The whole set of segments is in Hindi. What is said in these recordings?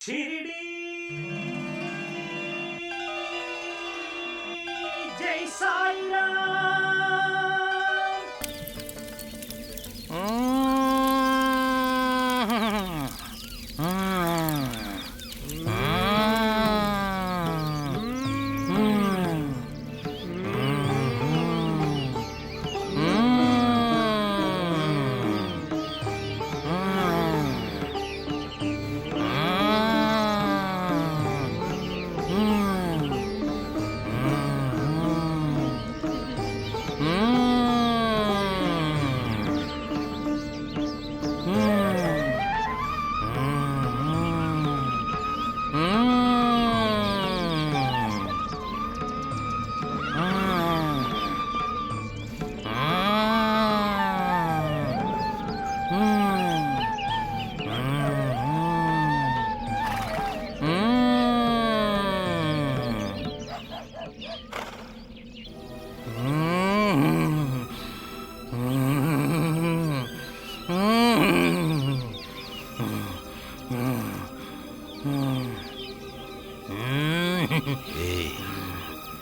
शिरडी जय साई राम।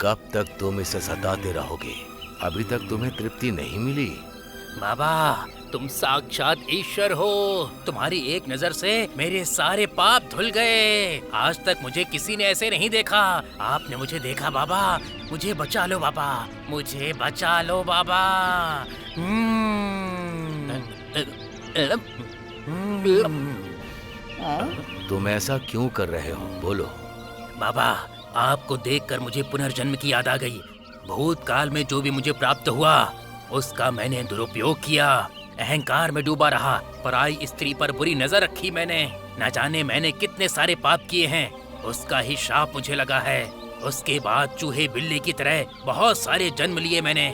कब तक तुम इसे सताते रहोगे? अभी तक तुम्हें तृप्ति नहीं मिली? बाबा, तुम साक्षात ईश्वर हो। तुम्हारी एक नजर से मेरे सारे पाप धुल गए। आज तक मुझे किसी ने ऐसे नहीं देखा। आपने मुझे देखा बाबा। मुझे बचा लो बाबा, मुझे बचा लो बाबा। तुम ऐसा क्यों कर रहे हो? बोलो। बाबा, आपको देखकर मुझे पुनर्जन्म की याद आ गई। भूतकाल में जो भी मुझे प्राप्त हुआ उसका मैंने दुरुपयोग किया। अहंकार में डूबा रहा, पराई स्त्री पर बुरी नजर रखी मैंने। न जाने मैंने कितने सारे पाप किए हैं, उसका ही श्राप मुझे लगा है। उसके बाद चूहे बिल्ली की तरह बहुत सारे जन्म लिए मैंने,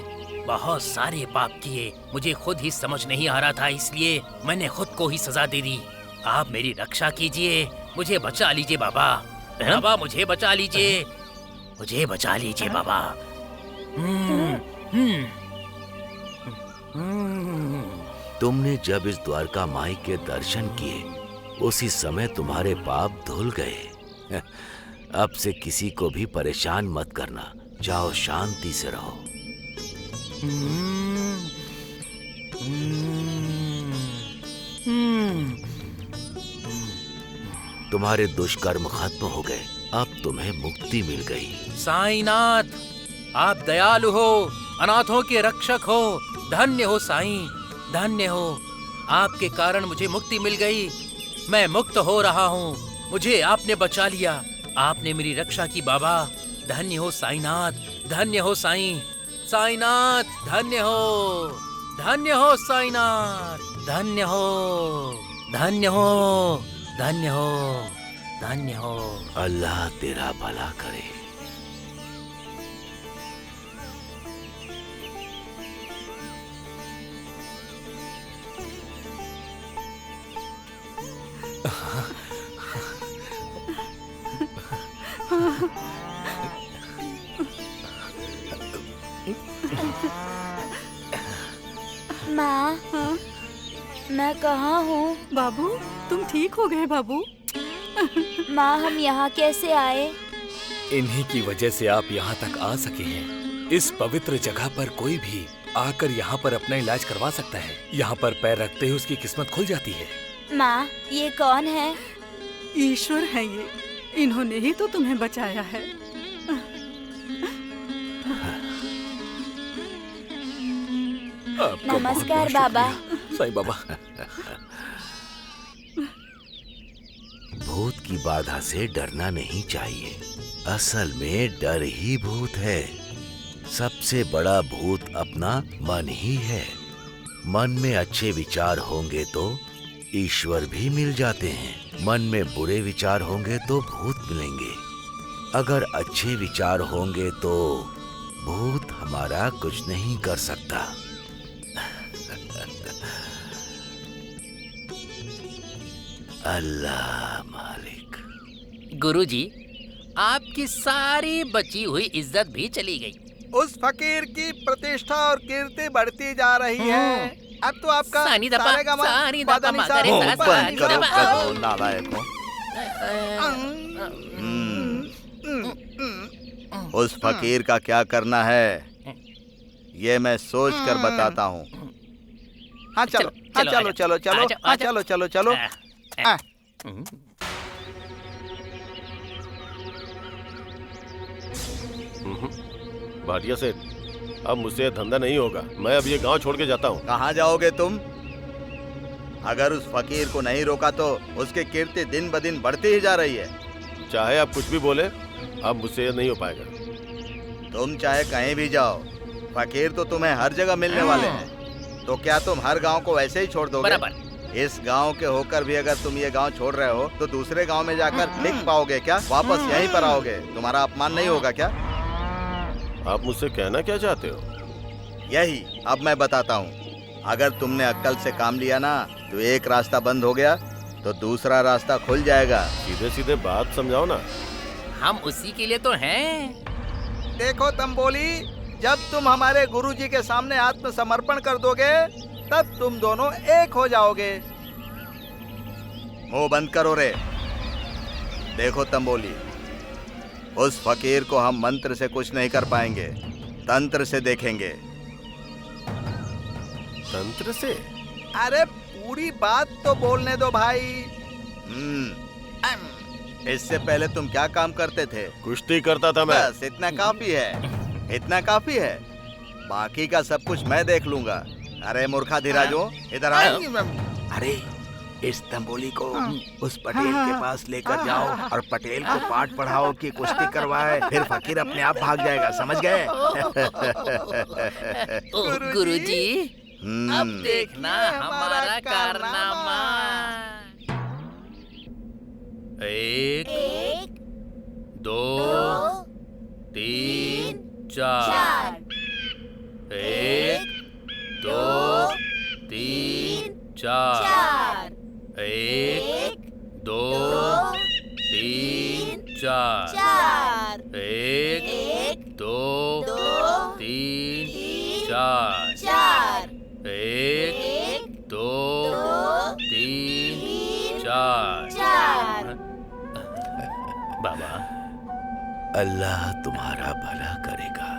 बहुत सारे पाप किए। मुझे खुद ही समझ नहीं आ रहा था, इसलिए मैंने खुद को ही सजा दे दी। आप मेरी रक्षा कीजिए, मुझे बचा लीजिए बाबा। बाबा, मुझे बचा लीजिए, मुझे बचा लीजिए बाबा। तुमने जब इस द्वारका माई के दर्शन किए उसी समय तुम्हारे पाप धुल गए। अब से किसी को भी परेशान मत करना। जाओ, शांति से रहो। तुम्हारे दुष्कर्म खत्म हो गए। अब तुम्हें मुक्ति मिल गई। साईनाथ, आप दयालु हो, अनाथों के रक्षक हो। धन्य हो साईं, धन्य हो। आपके कारण मुझे मुक्ति मिल गई। मैं मुक्त हो रहा हूँ। मुझे आपने बचा लिया, आपने मेरी रक्षा की बाबा। धन्य हो साईनाथ, धन्य हो साईं। साईनाथ, धन्य हो, धन्य हो साईनाथ, धन्य हो, धन्य हो, धन्य हो, धन्य हो। अल्लाह तेरा भला करे। माँ, मैं कहाँ हूँ? बाबू, तुम ठीक हो गए बाबू? माँ, हम यहाँ कैसे आए? इन्हीं की वजह से आप यहाँ तक आ सके हैं। इस पवित्र जगह पर कोई भी आकर यहाँ पर अपना इलाज करवा सकता है। यहाँ पर पैर रखते ही उसकी किस्मत खुल जाती है। माँ, ये कौन है? ईश्वर है ये, इन्होंने ही तो तुम्हें बचाया है। नमस्कार बाबा। साईं बाबा। भूत की बाधा से डरना नहीं चाहिए। असल में डर ही भूत है। सबसे बड़ा भूत अपना मन ही है। मन में अच्छे विचार होंगे तो ईश्वर भी मिल जाते हैं। मन में बुरे विचार होंगे तो भूत मिलेंगे। अगर अच्छे विचार होंगे तो भूत हमारा कुछ नहीं कर सकता। अल्लाह मालिक। गुरुजी, आपकी सारी बची हुई इज्जत भी चली गई। उस फकीर की प्रतिष्ठा और कीर्ति बढ़ती जा रही है। अब तो आपका सानी दपा, सारेगामा सानी दपा पादानी सा मगरे सा, ऊपर सानी करो, दपा। नालायक हो। उस फकीर का क्या करना है ये मैं सोच कर बताता हूँ। हाँ चलो, हाँ चलो चलो चलो, हाँ चलो चलो चलो। भाटिया सेठ, अब मुझसे ये धंधा नहीं होगा। मैं अब ये गांव छोड़ के जाता हूँ। कहाँ जाओगे तुम? अगर उस फकीर को नहीं रोका तो उसकी कीर्ति दिन ब दिन बढ़ती ही जा रही है। चाहे आप कुछ भी बोले, अब मुझसे ये नहीं हो पाएगा। तुम चाहे कहीं भी जाओ, फकीर तो तुम्हें हर जगह मिलने वाले हैं। तो क्या तुम हर गांव को वैसे ही छोड़ दोगे? बराबर। इस गांव के होकर भी अगर तुम ये गांव छोड़ रहे हो तो दूसरे गांव में जाकर टिक पाओगे क्या? वापस यहीं पर आओगे? तुम्हारा अपमान नहीं होगा क्या? आप मुझसे कहना क्या चाहते हो? यही अब मैं बताता हूँ। अगर तुमने अक्ल से काम लिया ना तो एक रास्ता बंद हो गया तो दूसरा रास्ता खुल जाएगा। सीधे सीधे बात समझाओ ना। हम उसी के लिए तो हैं। देखो तंबोली, जब तुम हमारे गुरुजी के सामने आत्मसमर्पण कर दोगे तब तुम दोनों एक हो जाओगे। मुंह बंद करो रे। देखो तंबोली, उस फकीर को हम मंत्र से कुछ नहीं कर पाएंगे, तंत्र से देखेंगे। तंत्र से? अरे पूरी बात तो बोलने दो भाई। इससे पहले तुम क्या काम करते थे? कुश्ती करता था मैं। बस इतना काफी है, इतना काफी है। बाकी का सब कुछ मैं देख लूंगा। अरे मूर्खा धीराजो, इधर आओ। अरे इस तंबोली को उस पटेल के पास लेकर जाओ और पटेल को पाठ पढ़ाओ कि कुश्ती करवाए, फिर फकीर अपने आप भाग जाएगा। समझ गए? गुरुजी, अब देखना हमारा कारनामा। 1 2 3 4। 1 2 3 4। 1 2 3 4। 1 2 3 4। 1 2 3 4। बाबा, अल्लाह तुम्हारा भला करेगा।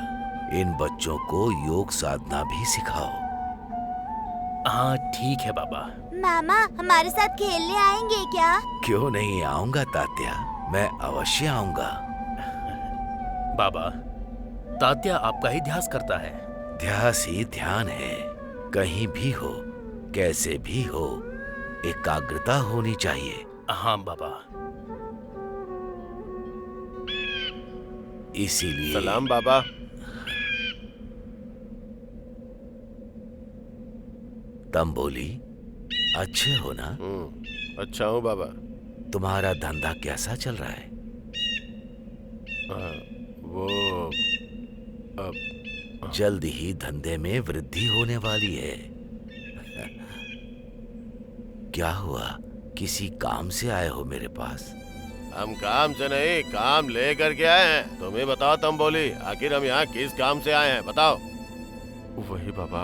इन बच्चों को योग साधना भी सिखाओ। हाँ ठीक है बाबा। मामा हमारे साथ खेलने आएंगे क्या? क्यों नहीं आऊंगा तात्या, मैं अवश्य आऊंगा। बाबा, तात्या आपका ही ध्यास करता है। ध्यास ही ध्यान है। कहीं भी हो, कैसे भी हो, एकाग्रता होनी चाहिए। हाँ बाबा। इसीलिए सलाम बाबा। तंबोली, अच्छे हो ना? अच्छा हूँ बाबा। तुम्हारा धंधा कैसा चल रहा है? वो अब जल्द ही धंधे में वृद्धि होने वाली है। क्या हुआ, किसी काम से आए हो मेरे पास? हम काम से नहीं, काम लेकर के आए हैं। तुम्हें बताओ तंबोली, आखिर हम यहाँ किस काम से आए हैं, बताओ। वही बाबा,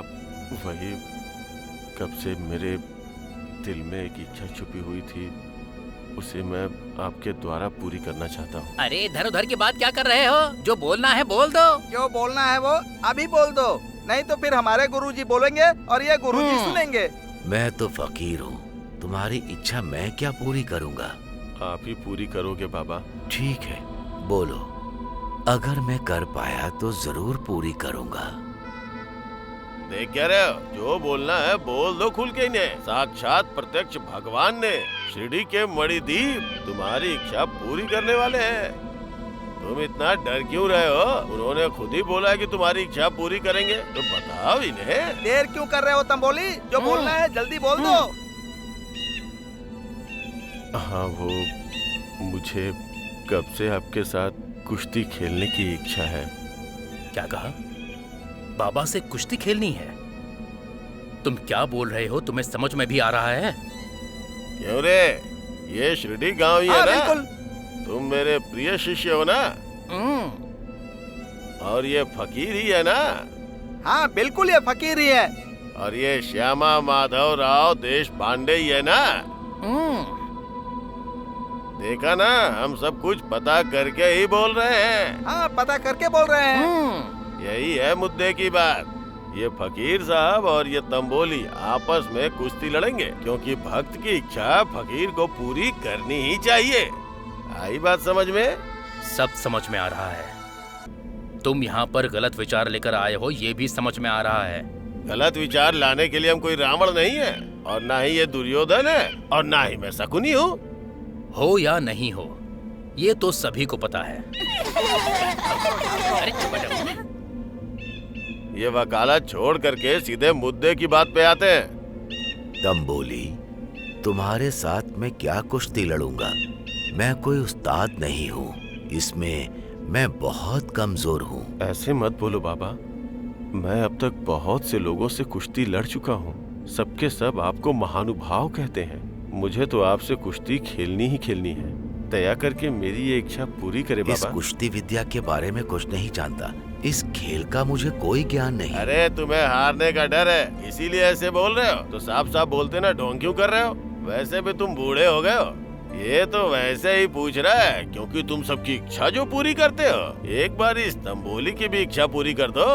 वही कब से मेरे दिल में एक इच्छा छुपी हुई थी, उसे मैं आपके द्वारा पूरी करना चाहता हूँ। अरे इधर उधर की बात क्या कर रहे हो? जो बोलना है बोल दो। जो बोलना है वो अभी बोल दो, नहीं तो फिर हमारे गुरुजी बोलेंगे और ये गुरुजी सुनेंगे। मैं तो फकीर हूँ, तुम्हारी इच्छा मैं क्या पूरी करूँगा? आप ही पूरी करोगे बाबा। ठीक है, बोलो। अगर मैं कर पाया तो जरूर पूरी करूँगा। देख क्या रहे हो, जो बोलना है बोल दो खुल के। इन्हें साक्षात प्रत्यक्ष भगवान ने शिरडी के मणिदीप तुम्हारी इच्छा पूरी करने वाले हैं। तुम इतना डर क्यों रहे हो? उन्होंने खुद ही बोला है कि तुम्हारी इच्छा पूरी करेंगे, तो बताओ इन्हें। देर क्यों कर रहे हो तंबोली? जो बोलना है जल्दी बोल दो। हाँ, वो मुझे कब से आपके साथ कुश्ती खेलने की इच्छा है। क्या कहा? बाबा से कुश्ती खेलनी है? तुम क्या बोल रहे हो? तुम्हें समझ में भी आ रहा है? क्यों रे, ये शिरडी गांव ही है ना? बिल्कुल। तुम मेरे प्रिय शिष्य हो ना? और ये फकीर ही है ना? हाँ बिल्कुल, ये फकीर ही है। और ये श्यामा माधव राव देश पांडे ही है ना? देखा ना, हम सब कुछ पता करके ही बोल रहे हैं। हाँ, पता करके बोल रहे हैं। यही है मुद्दे की बात। ये फकीर साहब और ये तंबोली आपस में कुश्ती लड़ेंगे, क्योंकि भक्त की इच्छा फकीर को पूरी करनी ही चाहिए। आई बात समझ में? सब समझ में आ रहा है। तुम यहाँ पर गलत विचार लेकर आए हो, ये भी समझ में आ रहा है। गलत विचार लाने के लिए हम कोई रावण नहीं है, और ना ही ये दुर्योधन है, और ना ही मैं शकुनी हूँ। हो या नहीं हो, ये तो सभी को पता है। अरे चुप बैठो। ये वकालत छोड़ करके सीधे मुद्दे की बात पे आते हैं। तंबोली, तुम्हारे साथ मैं क्या कुश्ती लड़ूंगा? मैं कोई उस्ताद नहीं हूँ, इसमें मैं बहुत कमजोर हूँ। ऐसे मत बोलो बाबा, मैं अब तक बहुत से लोगों से कुश्ती लड़ चुका हूँ। सबके सब आपको महानुभाव कहते हैं। मुझे तो आपसे कुश्ती खेलनी ही खेलनी है। दया करके मेरी ये इच्छा पूरी करे इस बाबा। कुश्ती विद्या के बारे में कुछ नहीं जानता, इस खेल का मुझे कोई ज्ञान नहीं। अरे तुम्हें हारने का डर है, इसीलिए ऐसे बोल रहे हो। तो साफ साफ बोलते ना, ढोंग क्यों कर रहे हो? वैसे भी तुम बूढ़े हो गए हो। ये तो वैसे ही पूछ रहा है क्योंकि तुम सबकी इच्छा जो पूरी करते हो। एक बार इस तंबोली की भी इच्छा पूरी कर दो।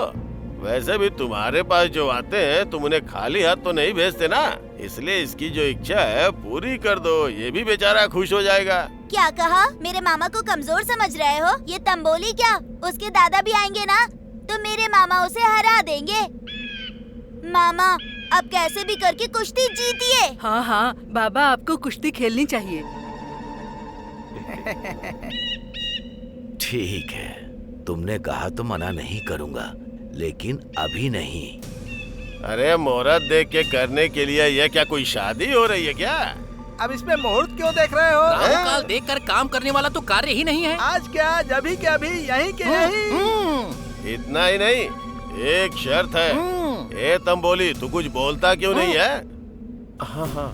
वैसे भी तुम्हारे पास जो आते हैं, तुम उन्हें खाली हाथ तो नहीं भेजते ना, इसलिए इसकी जो इच्छा है पूरी कर दो। ये भी बेचारा खुश हो जाएगा। क्या कहा? मेरे मामा को कमजोर समझ रहे हो? ये तंबोली क्या, उसके दादा भी आएंगे ना, तो मेरे मामा उसे हरा देंगे। मामा, अब कैसे भी करके कुश्ती जीतिए। हाँ हाँ बाबा, आपको कुश्ती खेलनी चाहिए। ठीक है, तुमने कहा तो मना नहीं करूंगा, लेकिन अभी नहीं। अरे मुहूर्त देख के करने के लिए ये क्या कोई शादी हो रही है क्या? अब इसमें मुहूर्त क्यों देख रहे हो? राहु काल देखकर काम करने वाला तो कार्य ही नहीं है। आज क्या, जभी क्या, अभी यहीं के यहीं। इतना ही नहीं, एक शर्त है। ए तंबोली, तू कुछ बोलता क्यों नहीं है? हाँ हाँ।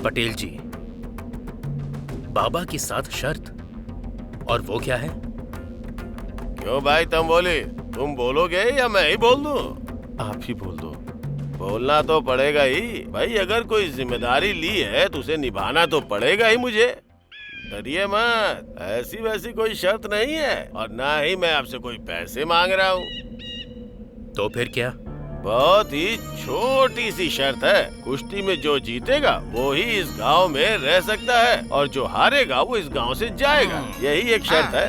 पटेल जी, बाबा के साथ शर्त, और वो क्या है? क्यों भाई तंबोली, तुम बोलोगे या मैं ही बोल दूं? आप ही बोल दो। बोलना तो पड़ेगा ही भाई, अगर कोई जिम्मेदारी ली है तो उसे निभाना तो पड़ेगा ही मुझे। डरिए मत, ऐसी वैसी कोई शर्त नहीं है, और ना ही मैं आपसे कोई पैसे मांग रहा हूँ। तो फिर क्या? बहुत ही छोटी सी शर्त है। कुश्ती में जो जीतेगा वो ही इस गांव में रह सकता है, और जो हारेगा वो इस गांव से जाएगा। यही एक शर्त है।